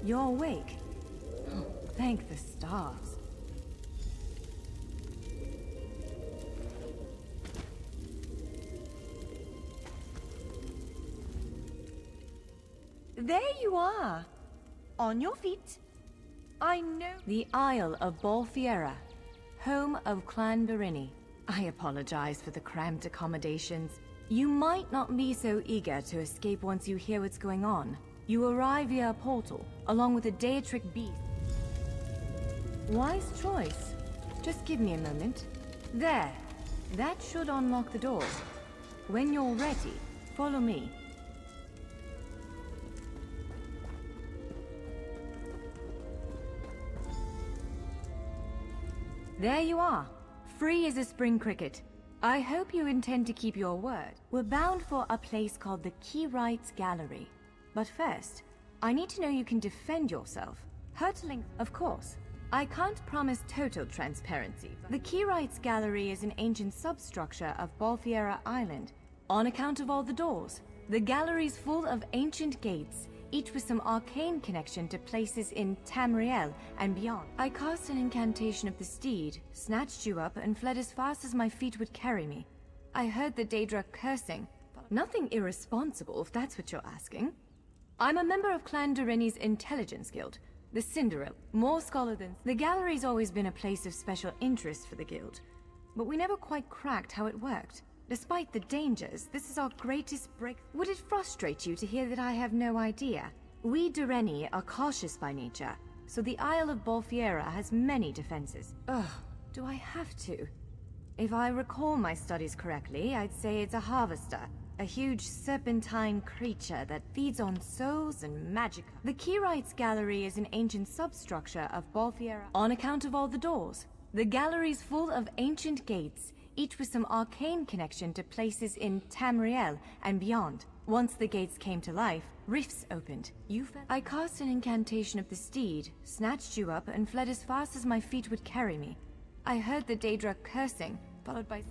You're awake. Oh, thank the stars. There you are. On your feet. I know the Isle of Bolfiera, home of Clan Berini. I apologize for the cramped accommodations. You might not be so eager to escape once you hear what's going on. You arrive via a portal, along with a Daetric beast. Wise choice. Just give me a moment. There. That should unlock the door. When you're ready, follow me. There you are. Free as a spring cricket. I hope you intend to keep your word. We're bound for a place called the Keyrights Gallery. But first, I need to know you can defend yourself. Hurtling, of course. I can't promise total transparency. The Keyrights Gallery is an ancient substructure of Bolfiera Island. On account of all the doors, the gallery's full of ancient gates, each with some arcane connection to places in Tamriel and beyond. I cast an incantation of the steed, snatched you up, and fled as fast as my feet would carry me. I heard the Daedra cursing, but nothing irresponsible if that's what you're asking. I'm a member of Clan Dorini's Intelligence Guild, the Cinderella. More scholar than... The gallery's always been a place of special interest for the guild, but we never quite cracked how it worked. Despite the dangers, this is our greatest break. Would it frustrate you to hear that I have no idea? We Doreni are cautious by nature, so the Isle of Bolfiera has many defenses. Ugh, do I have to? If I recall my studies correctly, I'd say it's a harvester. A huge serpentine creature that feeds on souls and magic. The Keyrights Gallery is an ancient substructure of Bolfiera. On account of all the doors, the gallery's full of ancient gates, each with some arcane connection to places in Tamriel and beyond. Once the gates came to life, rifts opened. I cast an incantation of the steed, snatched you up, and fled as fast as my feet would carry me. I heard the Daedra cursing, followed by...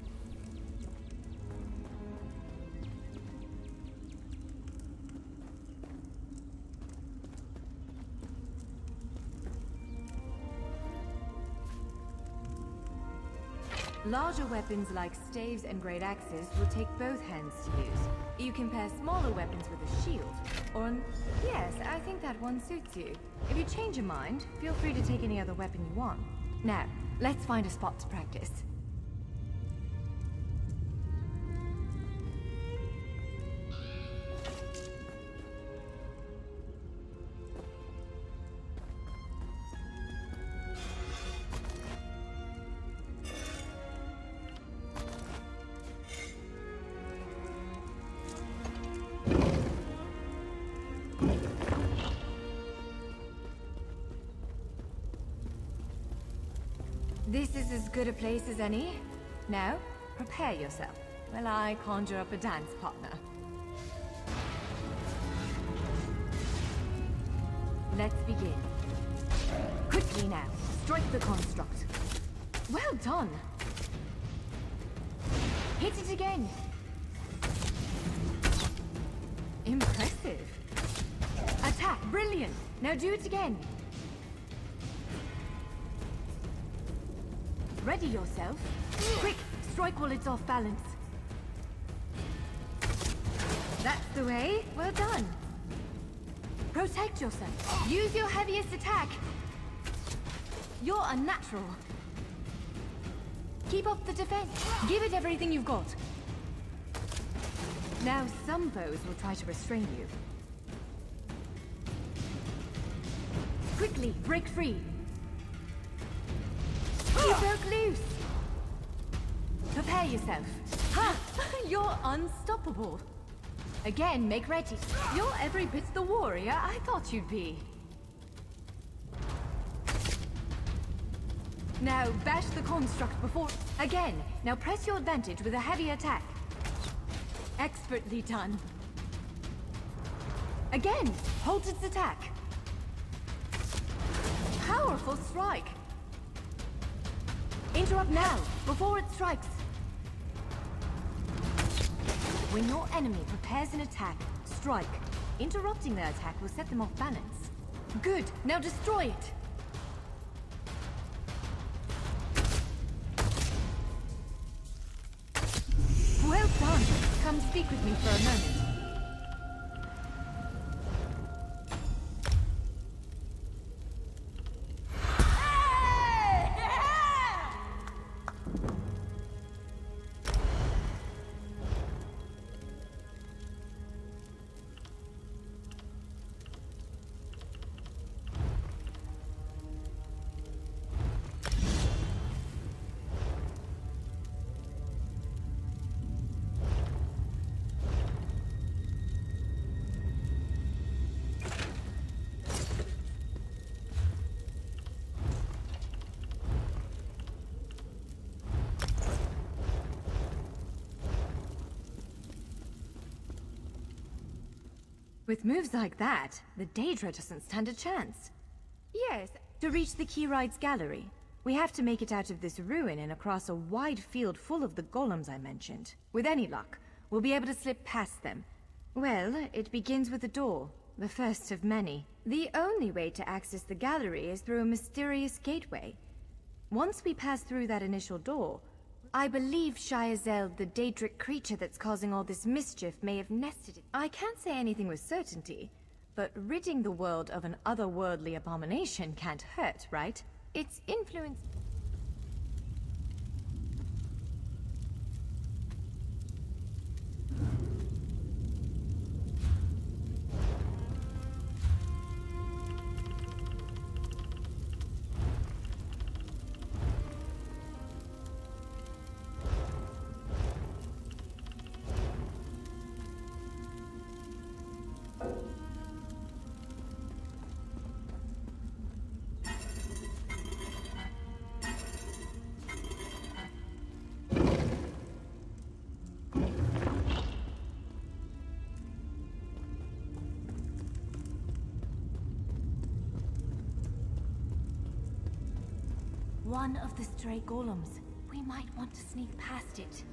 Larger weapons like staves and great axes will take both hands to use. You can pair smaller weapons with a shield, or an... Yes, I think that one suits you. If you change your mind, feel free to take any other weapon you want. Now, let's find a spot to practice. This is as good a place as any. Now, prepare yourself while I conjure up a dance partner. Let's begin. Quickly now, strike the construct. Well done! Hit it again! Impressive! Attack, brilliant! Now do it again! Ready yourself. Quick, strike while it's off balance. That's the way. Well done. Protect yourself. Use your heaviest attack. You're a natural. Keep up the defense. Give it everything you've got. Now some foes will try to restrain you. Quickly, break free. You broke loose! Prepare yourself. Ha! You're unstoppable. Again, make ready. You're every bit the warrior I thought you'd be. Now bash the construct before... Again, now press your advantage with a heavy attack. Expertly done. Again, hold its attack. Powerful strike. Interrupt now, before it strikes. When your enemy prepares an attack, strike. Interrupting their attack will set them off balance. Good, now destroy it! Well done! Come speak with me for a moment. With moves like that, the Daedra doesn't stand a chance. Yes, to reach the Keyride's gallery, we have to make it out of this ruin and across a wide field full of the golems I mentioned. With any luck, we'll be able to slip past them. Well, it begins with a door, the first of many. The only way to access the gallery is through a mysterious gateway. Once we pass through that initial door, I believe Shayazel, the Daedric creature that's causing all this mischief, may have nested it. I can't say anything with certainty, but ridding the world of an otherworldly abomination can't hurt, right? Its influence... One of the stray golems. We might want to sneak past it.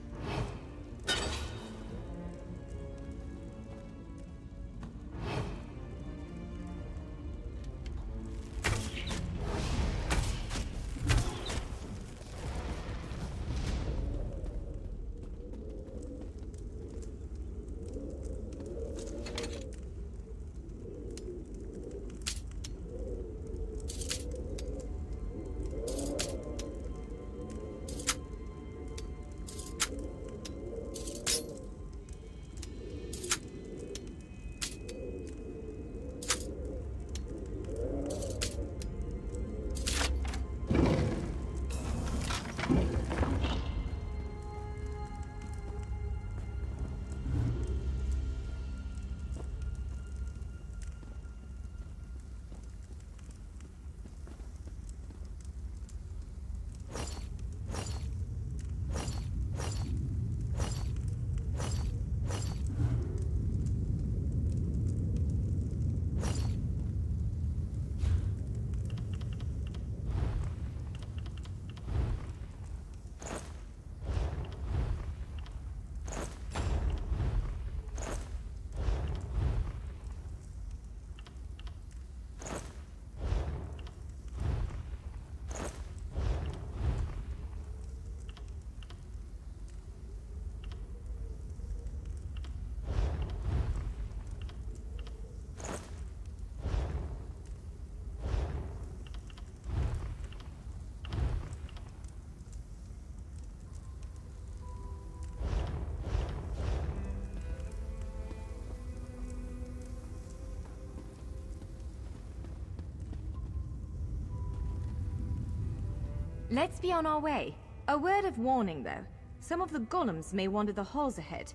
Let's be on our way. A word of warning, though. Some of the golems may wander the halls ahead.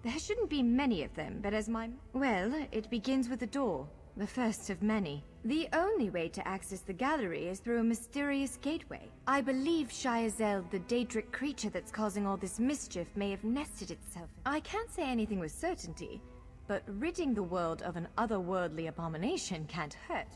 There shouldn't be many of them, but as my... Well, it begins with a door. The first of many. The only way to access the gallery is through a mysterious gateway. I believe Shayazel, the Daedric creature that's causing all this mischief, may have nested itself. I can't say anything with certainty, but ridding the world of an otherworldly abomination can't hurt.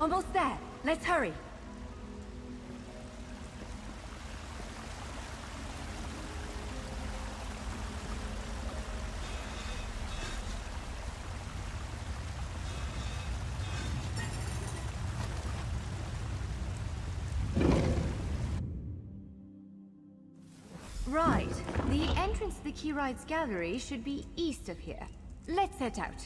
Almost there. Let's hurry. Right. The entrance to the Key Rides Gallery should be east of here. Let's head out.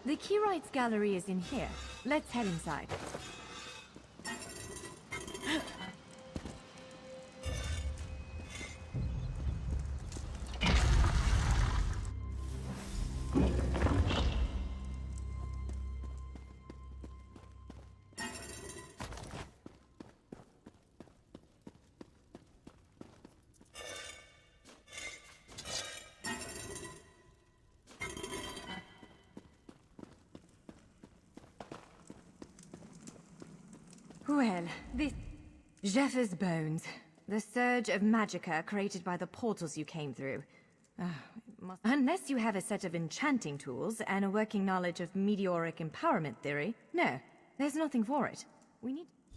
The Key Rights Gallery is in here. Let's head inside. Well, this... Jeffers' bones. The surge of magicka created by the portals you came through. Unless you have a set of enchanting tools and a working knowledge of meteoric empowerment theory, no, there's nothing for it.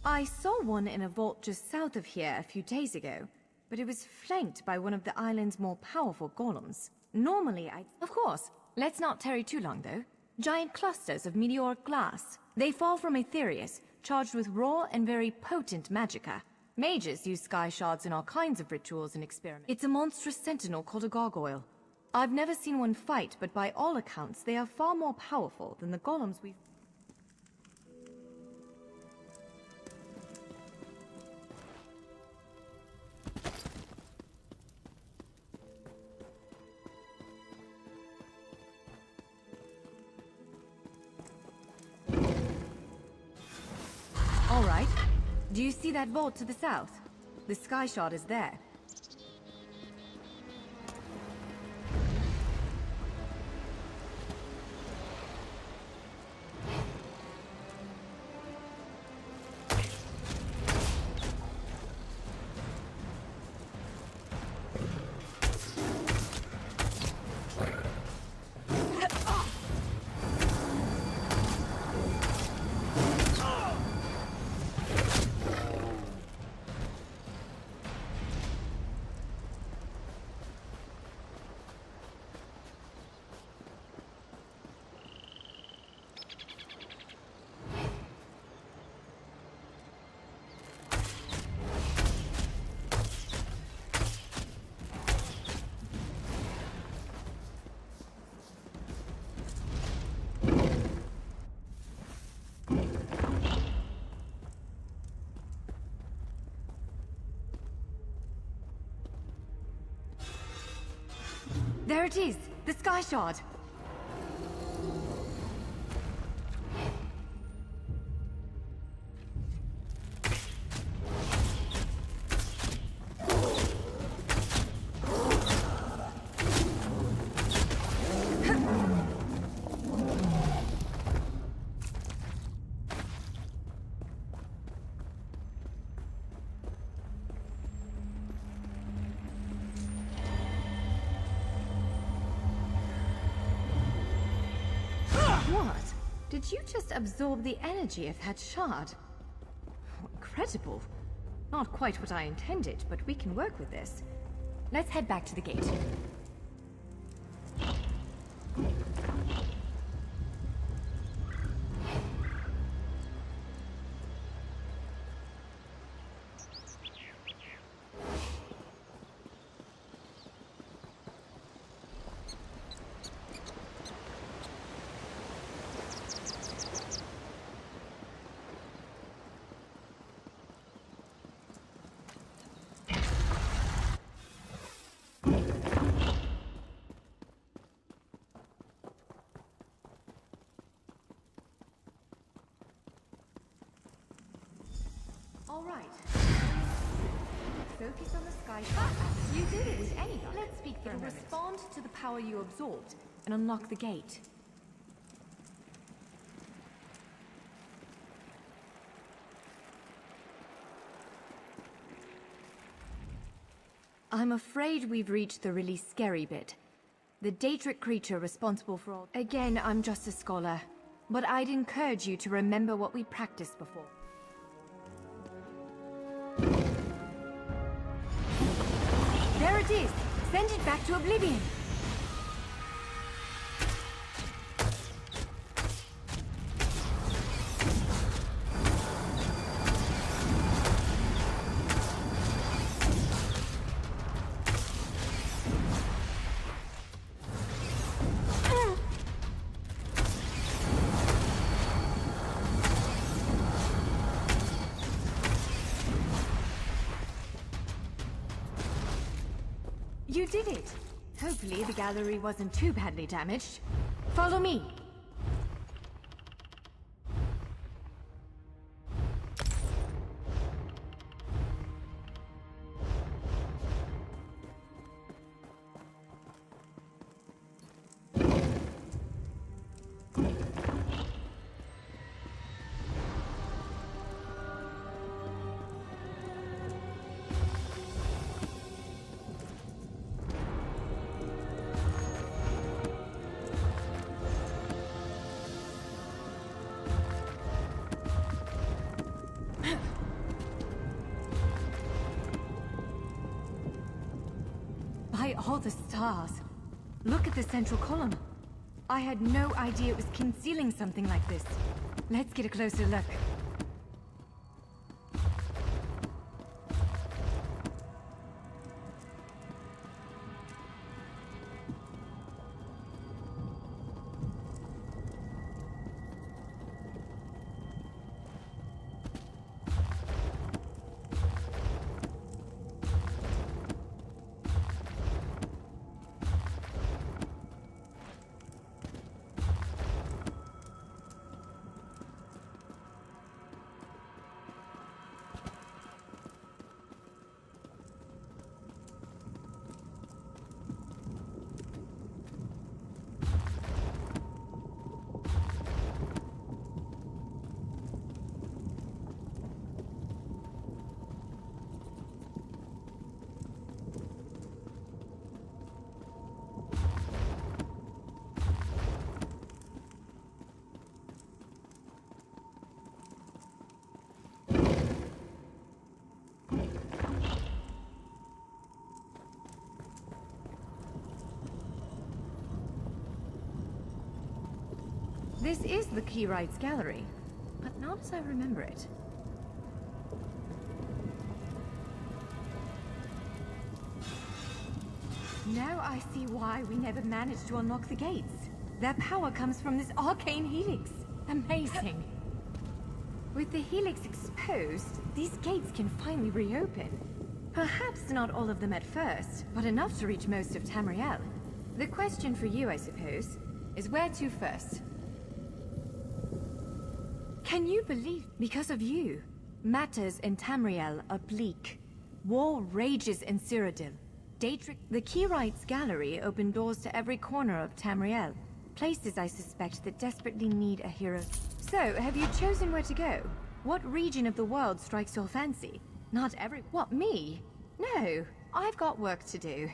I saw one in a vault just south of here a few days ago, but it was flanked by one of the island's more powerful golems. Normally, Of course. Let's not tarry too long, though. Giant clusters of meteoric glass. They fall from Aetherius, charged with raw and very potent magicka. Mages use sky shards in all kinds of rituals and experiments. It's a monstrous sentinel called a gargoyle. I've never seen one fight, but by all accounts, they are far more powerful than the golems we've... All right. Do you see that vault to the south? The sky shard is there. it is! The Sky Shard! What? Did you just absorb the energy of that shard? Oh, incredible. Not quite what I intended, but we can work with this. Let's head back to the gate. All right. Focus on the sky. You did it with any luck. Let's speak for a moment. Respond to the power you absorbed and unlock the gate. I'm afraid we've reached the really scary bit. The Daedric creature responsible for all... Again, I'm just a scholar. But I'd encourage you to remember what we practiced before. There it is! Send it back to oblivion! You did it! Hopefully the gallery wasn't too badly damaged. Follow me! By all the stars! Look at the central column. I had no idea it was concealing something like this. Let's get a closer look. This is the Keyrights Gallery, but not as I remember it. Now I see why we never managed to unlock the gates. Their power comes from this arcane helix. Amazing. With the helix exposed, these gates can finally reopen. Perhaps not all of them at first, but enough to reach most of Tamriel. The question for you, I suppose, is where to first? Can you believe, because of you, matters in Tamriel are bleak. War rages in Cyrodiil. The Keyrights Gallery opened doors to every corner of Tamriel. Places, I suspect, that desperately need a hero. So, have you chosen where to go? What region of the world strikes your fancy? Not every- What, me? No, I've got work to do.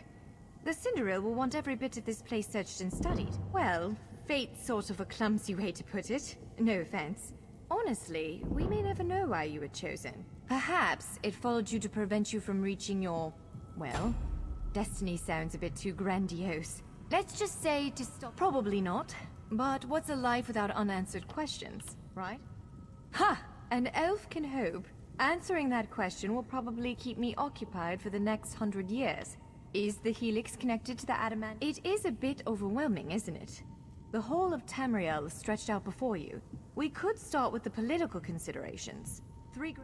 The Cinderil will want every bit of this place searched and studied. Well, fate's sort of a clumsy way to put it. No offense. Honestly, we may never know why you were chosen. Perhaps it followed you to prevent you from reaching your... well, destiny sounds a bit too grandiose. Let's just say to stop... Probably not. But what's a life without unanswered questions, right? Ha! An elf can hope. Answering that question will probably keep me occupied for the next 100 years. Is the Helix connected to the Adamant? It is a bit overwhelming, isn't it? The whole of Tamriel is stretched out before you. We could start with the political considerations.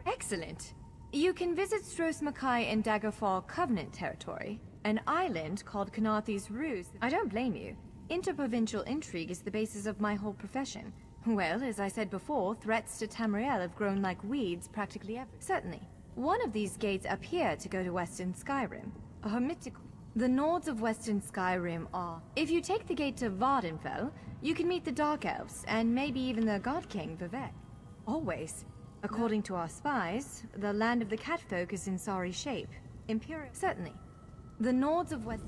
Excellent! You can visit Stros Mackay in Daggerfall Covenant territory, an island called Kanathi's Ruse. I don't blame you. Interprovincial intrigue is the basis of my whole profession. Well, as I said before, threats to Tamriel have grown like weeds practically ever. Certainly. One of these gates appear to go to Western Skyrim. A hermitical... The Nords of Western Skyrim are... If you take the gate to Vardenfell, you can meet the Dark Elves, and maybe even the God King, Vivek. Always. According to our spies, the land of the Catfolk is in sorry shape. Imperial... Certainly. The Nords of West...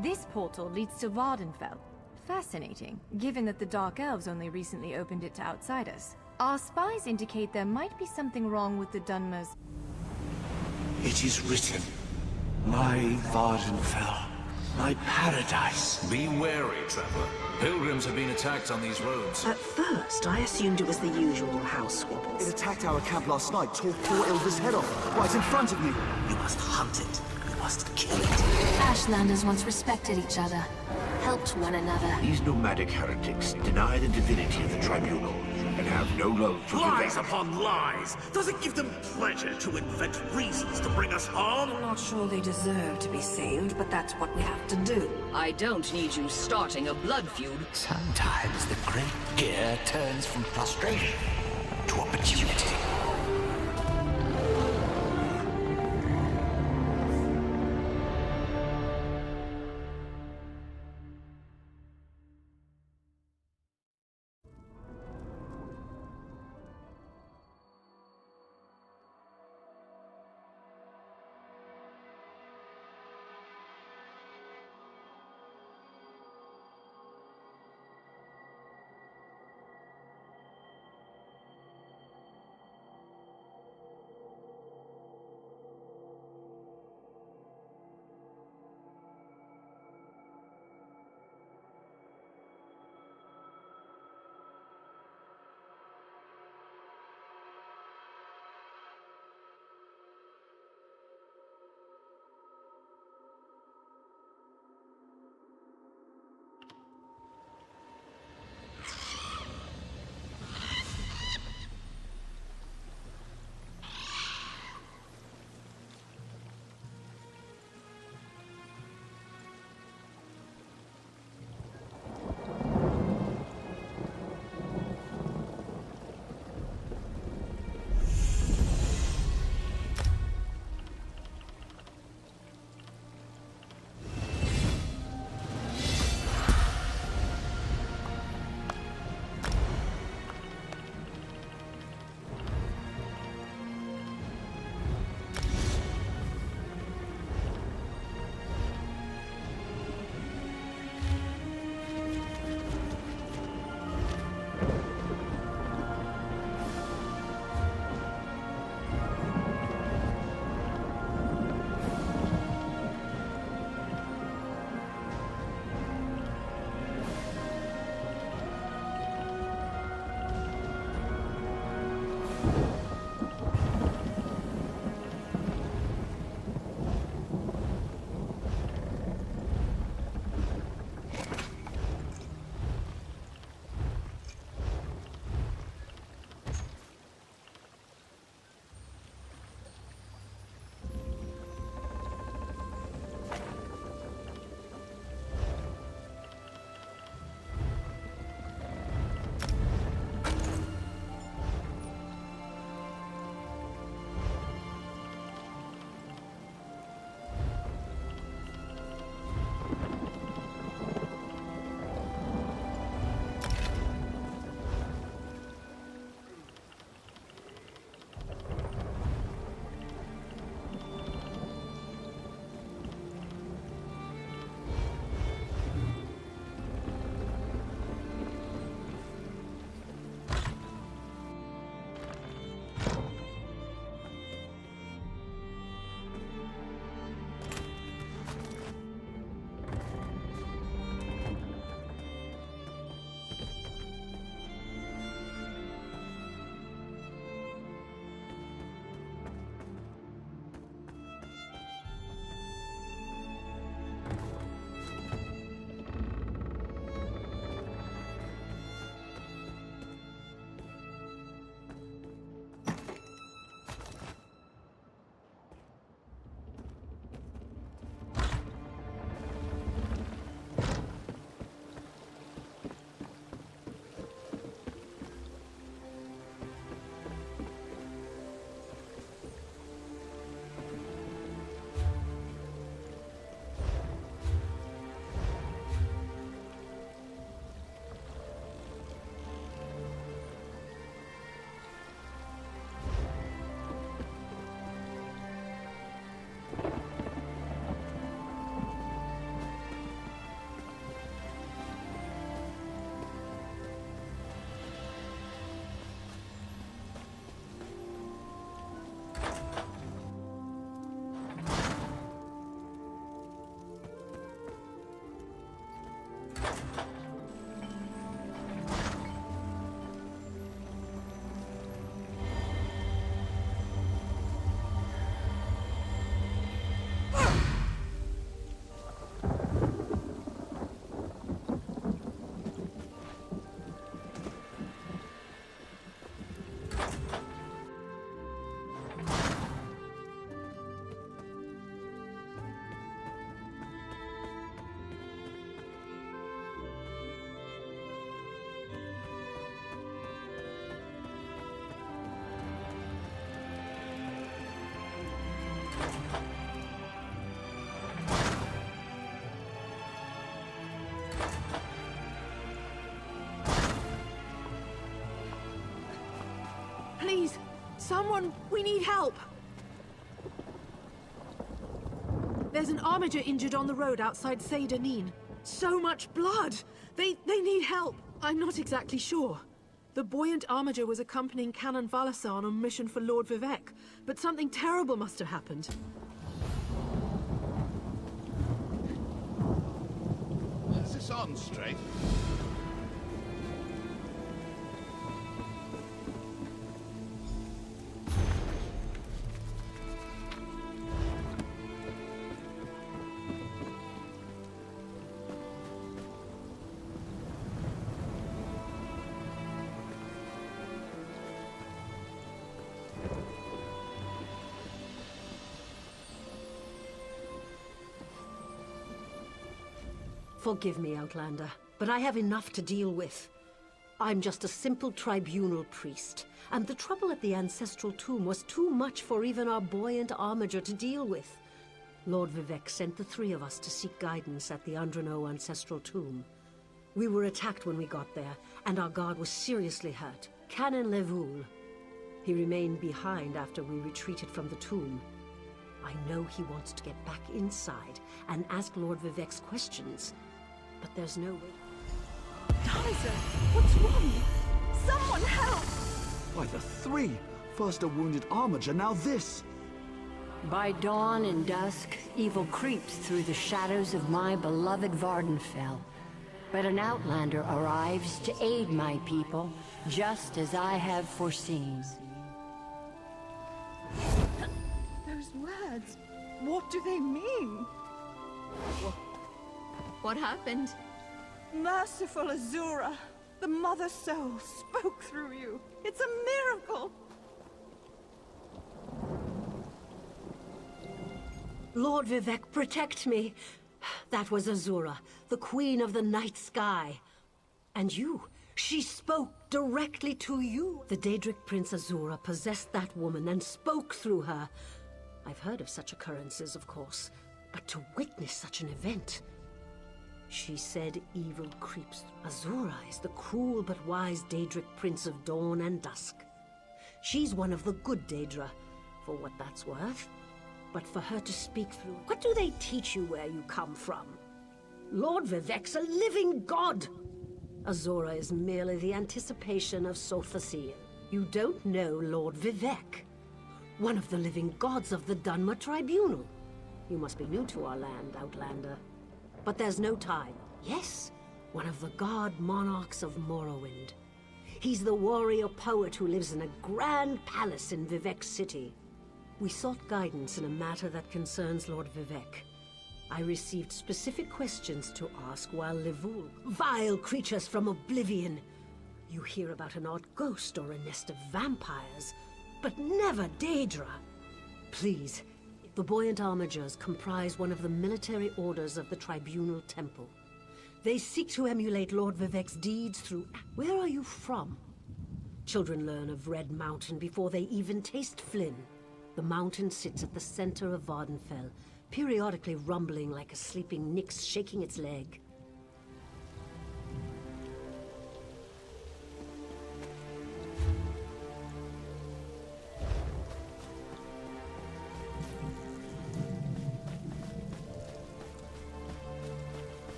This portal leads to Vardenfell. Fascinating, given that the Dark Elves only recently opened it to outsiders. Our spies indicate there might be something wrong with the Dunmer's... It is written, my Vardenfell, my paradise. Be wary, traveler. Pilgrims have been attacked on these roads. At first, I assumed it was the usual house squabbles. It attacked our camp last night, tore poor Ilva's head off, right in front of me. You must hunt it. You must kill it. Ashlanders once respected each other, helped one another. These nomadic heretics deny the divinity of the tribunal and have no love for Lies Vivek. upon lies! Does it give them pleasure to invent reasons to bring us harm? I'm not sure they deserve to be saved, but that's what we have to do. I don't need you starting a blood feud. Sometimes the great gear turns from frustration to opportunity. Please, someone, we need help. There's an armiger injured on the road outside Seydanin. So much blood! They need help. I'm not exactly sure. The buoyant armiger was accompanying Canon Valasan on a mission for Lord Vivek, but something terrible must have happened. Is this on straight? Forgive me, Outlander, but I have enough to deal with. I'm just a simple tribunal priest, and the trouble at the ancestral tomb was too much for even our buoyant armiger to deal with. Lord Vivek sent the three of us to seek guidance at the Andrano ancestral tomb. We were attacked when we got there, and our guard was seriously hurt. Canon Levoul. He remained behind after we retreated from the tomb. I know he wants to get back inside and ask Lord Vivek's questions, but there's no way. Darza, what's wrong? Someone help! Why, the three! First a wounded armiger, now this! By dawn and dusk, evil creeps through the shadows of my beloved Vardenfell. But an outlander arrives to aid my people, just as I have foreseen. Those words, what do they mean? What happened? Merciful Azura, the Mother Soul spoke through you. It's a miracle! Lord Vivek, protect me. That was Azura, the Queen of the Night Sky. And you, she spoke directly to you. The Daedric Prince Azura possessed that woman and spoke through her. I've heard of such occurrences, of course, but to witness such an event... She said evil creeps. Azura is the cruel but wise Daedric Prince of Dawn and Dusk. She's one of the good Daedra, for what that's worth. But for her to speak through... What do they teach you where you come from? Lord Vivek's a living god! Azura is merely the anticipation of Sothasil. You don't know Lord Vivek, one of the living gods of the Dunmer Tribunal. You must be new to our land, Outlander. But there's no time. Yes, one of the god monarchs of Morrowind. He's the warrior poet who lives in a grand palace in Vivek City. We sought guidance in a matter that concerns Lord Vivek. I received specific questions to ask while Livul. Vile creatures from Oblivion! You hear about an odd ghost or a nest of vampires, but never Daedra. Please, the Buoyant Armigers comprise one of the military orders of the Tribunal Temple. They seek to emulate Lord Vivek's deeds through... Where are you from? Children learn of Red Mountain before they even taste Flynn. The mountain sits at the center of Vardenfell, periodically rumbling like a sleeping Nyx shaking its leg.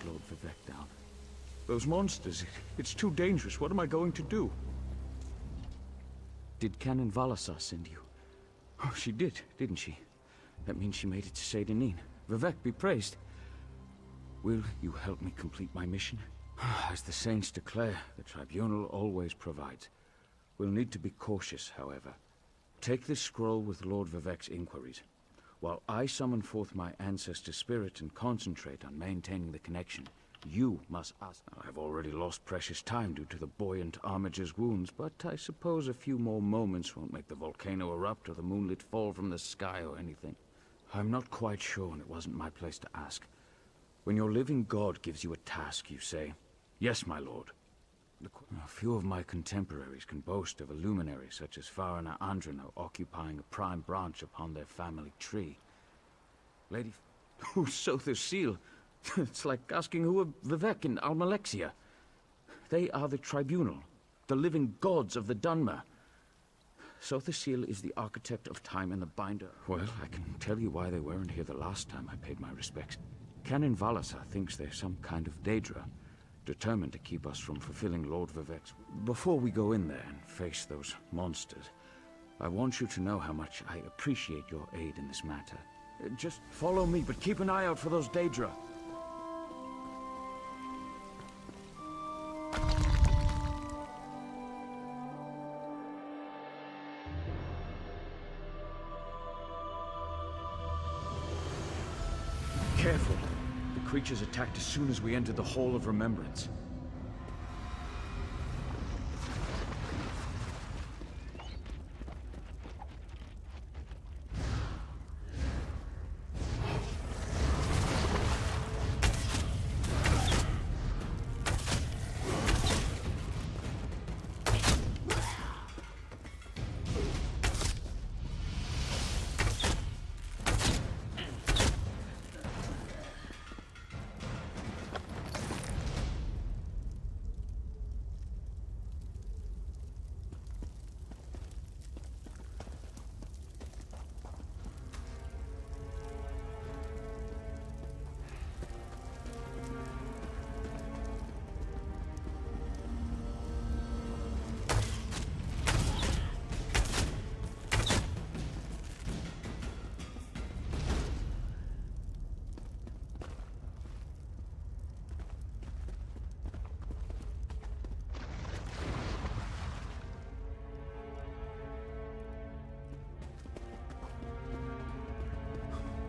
Lord Vivek down. Those monsters, it's too dangerous. What am I going to do? Did Canon Valasar send you? Oh, she did, didn't she? That means she made it to Seyda-Neen. Vivek be praised. Will you help me complete my mission? As the saints declare, the Tribunal always provides. We'll need to be cautious, however. Take this scroll with Lord Vivek's inquiries, while I summon forth my ancestor spirit and concentrate on maintaining the connection. You must ask. I've already lost precious time due to the buoyant Armiger's wounds, but I suppose a few more moments won't make the volcano erupt or the moonlit fall from the sky or anything. I'm not quite sure, and it wasn't my place to ask. When your living god gives you a task, you say, "Yes, my lord." A few of my contemporaries can boast of a luminary such as Farina Andrano occupying a prime branch upon their family tree. Lady... who Sothasil? It's like asking who are Vivek and Almalexia. They are the Tribunal, the living gods of the Dunmer. Sothasil is the architect of time and the binder. Well, I can tell you why they weren't here the last time I paid my respects. Canon Valasar thinks they're some kind of Daedra, determined to keep us from fulfilling Lord Vivek's... Before we go in there and face those monsters, I want you to know how much I appreciate your aid in this matter. Just follow me, but keep an eye out for those Daedra. Careful. The creatures attacked as soon as we entered the Hall of Remembrance.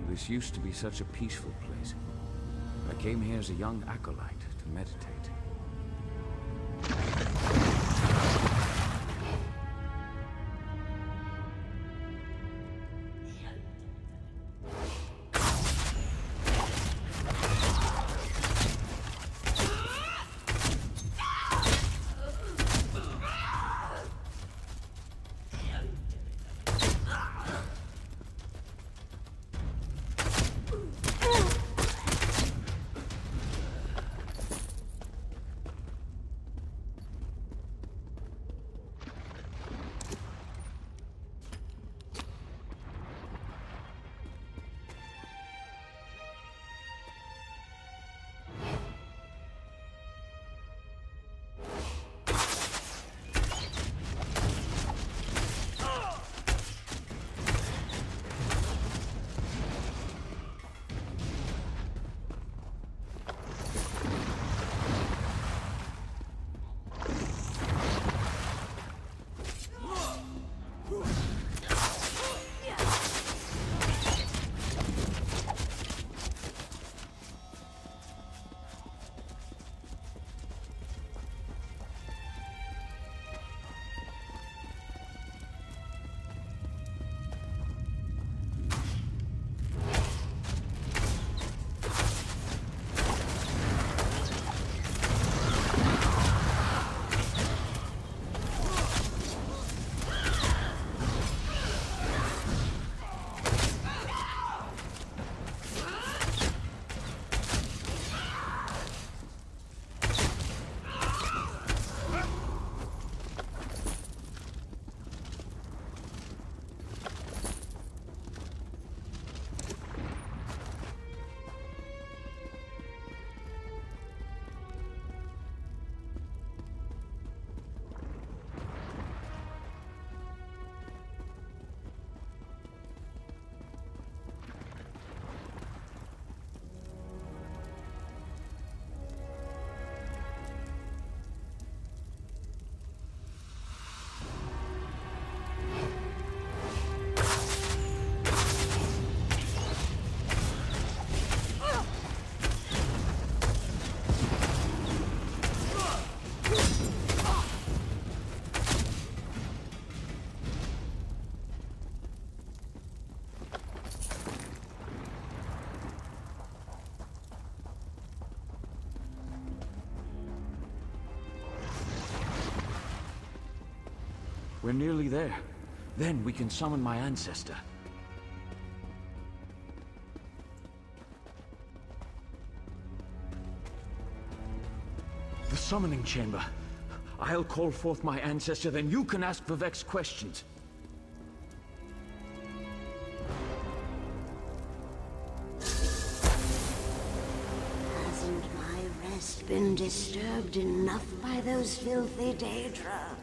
This used to be such a peaceful place. I came here as a young acolyte to meditate. We're nearly there. Then we can summon my ancestor. The summoning chamber. I'll call forth my ancestor, then you can ask Vivek's questions. Hasn't my rest been disturbed enough by those filthy Daedra?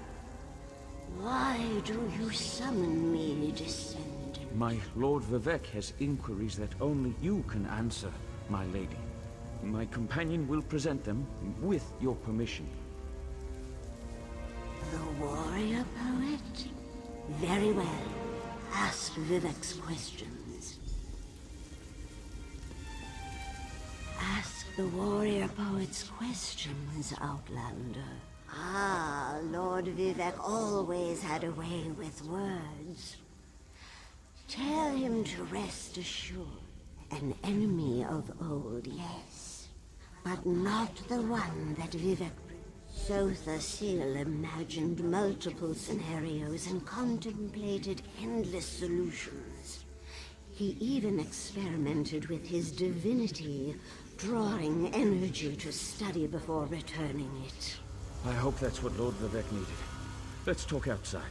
Why do you summon me, descendant? My Lord Vivek has inquiries that only you can answer, my lady. My companion will present them with your permission. The warrior poet? Very well. Ask Vivek's questions. Ask the warrior poet's questions, Outlander. Ah, Lord Vivek always had a way with words. Tell him to rest assured. An enemy of old, yes. But not the one that Vivek... Sotha Sil imagined multiple scenarios and contemplated endless solutions. He even experimented with his divinity, drawing energy to study before returning it. I hope that's what Lord Vivek needed. Let's talk outside.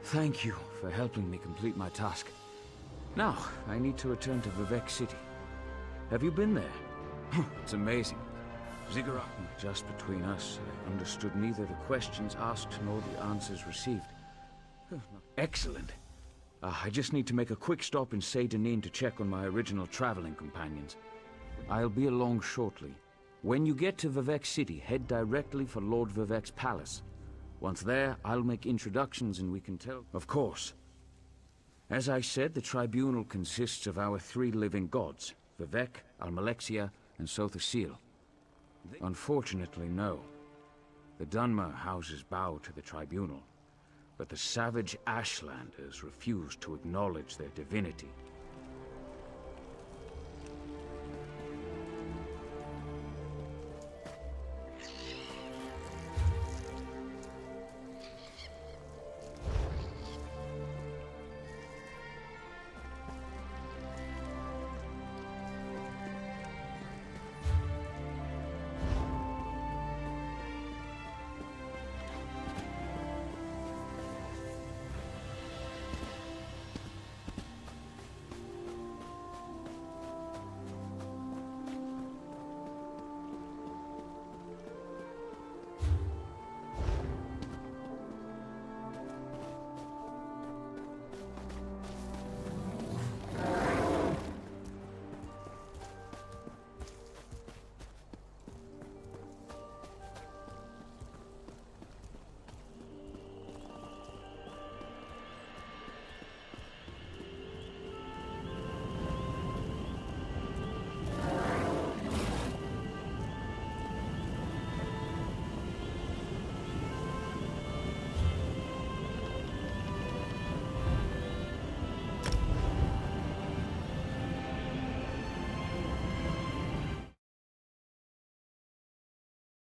Thank you for helping me complete my task. Now, I need to return to Vivek City. Have you been there? It's amazing. Ziggurat. Just between us, I understood neither the questions asked nor the answers received. Excellent. I just need to make a quick stop in Seydanin to check on my original traveling companions. I'll be along shortly. When you get to Vivek City, head directly for Lord Vivek's palace. Once there, I'll make introductions and we can tell... Of course. As I said, the tribunal consists of our 3 living gods, Vivek, Almalexia, and Sotha Sil. Unfortunately, no. The Dunmer houses bow to the tribunal, but the savage Ashlanders refuse to acknowledge their divinity.